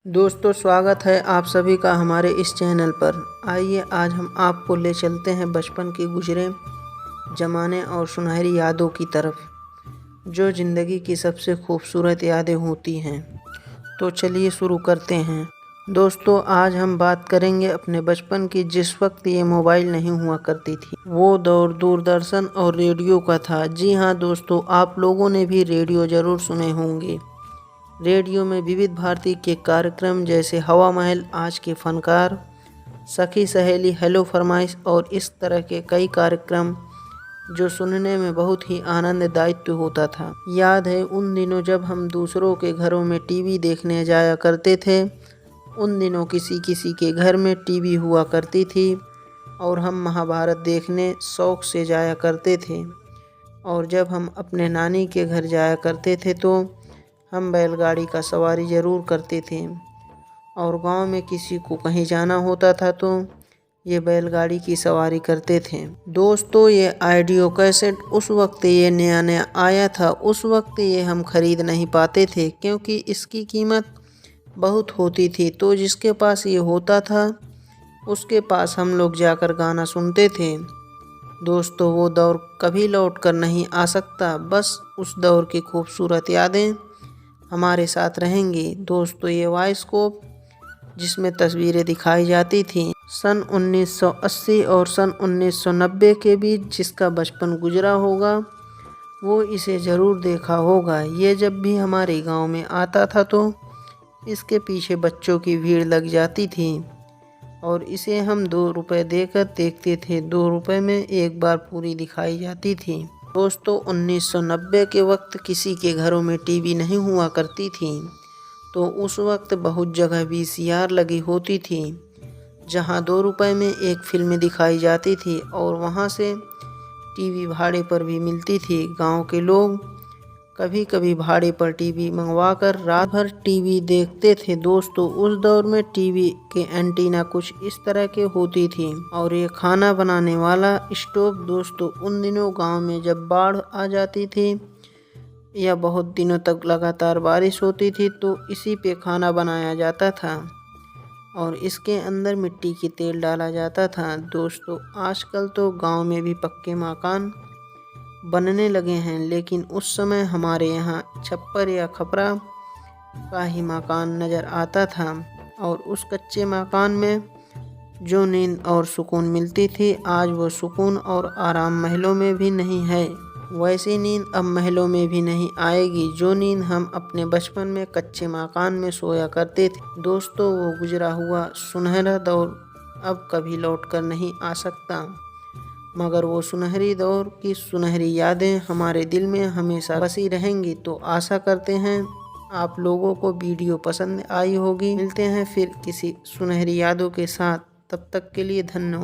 दोस्तों, स्वागत है आप सभी का हमारे इस चैनल पर। आइए आज हम आपको ले चलते हैं बचपन के गुजरे ज़माने और सुनहरी यादों की तरफ, जो ज़िंदगी की सबसे खूबसूरत यादें होती हैं। तो चलिए शुरू करते हैं। दोस्तों, आज हम बात करेंगे अपने बचपन की, जिस वक्त ये मोबाइल नहीं हुआ करती थी। वो दौर दूरदर्शन और रेडियो का था। जी हाँ दोस्तों, आप लोगों ने भी रेडियो ज़रूर सुने होंगे। रेडियो में विविध भारती के कार्यक्रम जैसे हवा महल, आज के फनकार, सखी सहेली, हेलो फरमाइश और इस तरह के कई कार्यक्रम जो सुनने में बहुत ही आनंददायित्व होता था। याद है उन दिनों जब हम दूसरों के घरों में टीवी देखने जाया करते थे। उन दिनों किसी किसी के घर में टीवी हुआ करती थी और हम महाभारत देखने शौक़ से जाया करते थे। और जब हम अपने नानी के घर जाया करते थे तो हम बैलगाड़ी का सवारी ज़रूर करते थे। और गांव में किसी को कहीं जाना होता था तो ये बैलगाड़ी की सवारी करते थे। दोस्तों, ये ऑडियो कैसेट उस वक्त ये नया नया आया था। उस वक्त ये हम खरीद नहीं पाते थे क्योंकि इसकी कीमत बहुत होती थी। तो जिसके पास ये होता था उसके पास हम लोग जाकर गाना सुनते थे। दोस्तों, वो दौर कभी लौट कर नहीं आ सकता। बस उस दौर की खूबसूरत यादें हमारे साथ रहेंगी। दोस्तों, ये वाइस्कोप जिसमें तस्वीरें दिखाई जाती थीं सन 1980 और सन 1990 के बीच, जिसका बचपन गुजरा होगा वो इसे ज़रूर देखा होगा। ये जब भी हमारे गांव में आता था तो इसके पीछे बच्चों की भीड़ लग जाती थी और इसे हम 2 रुपये देकर देखते थे। 2 रुपये में एक बार पूरी दिखाई जाती थी। दोस्तों, 1990 के वक्त किसी के घरों में टीवी नहीं हुआ करती थी। तो उस वक्त बहुत जगह वीसीआर लगी होती थी, जहां 2 रुपये में एक फिल्म दिखाई जाती थी और वहां से टीवी भाड़े पर भी मिलती थी। गांव के लोग कभी कभी भाड़े पर टीवी मंगवाकर रात भर टीवी देखते थे। दोस्तों, उस दौर में टीवी के एंटीना कुछ इस तरह के होती थी और ये खाना बनाने वाला स्टोव। दोस्तों, उन दिनों गांव में जब बाढ़ आ जाती थी या बहुत दिनों तक लगातार बारिश होती थी तो इसी पे खाना बनाया जाता था और इसके अंदर मिट्टी की तेल डाला जाता था। दोस्तों, आजकल तो गांव में भी पक्के मकान बनने लगे हैं, लेकिन उस समय हमारे यहाँ छप्पर या खपरा का ही मकान नज़र आता था और उस कच्चे मकान में जो नींद और सुकून मिलती थी, आज वो सुकून और आराम महलों में भी नहीं है। वैसी नींद अब महलों में भी नहीं आएगी जो नींद हम अपने बचपन में कच्चे मकान में सोया करते थे। दोस्तों, वो गुजरा हुआ सुनहरा दौर अब कभी लौट कर नहीं आ सकता, मगर वो सुनहरी दौर की सुनहरी यादें हमारे दिल में हमेशा बसी रहेंगी। तो आशा करते हैं आप लोगों को वीडियो पसंद आई होगी। मिलते हैं फिर किसी सुनहरी यादों के साथ, तब तक के लिए धन्यवाद।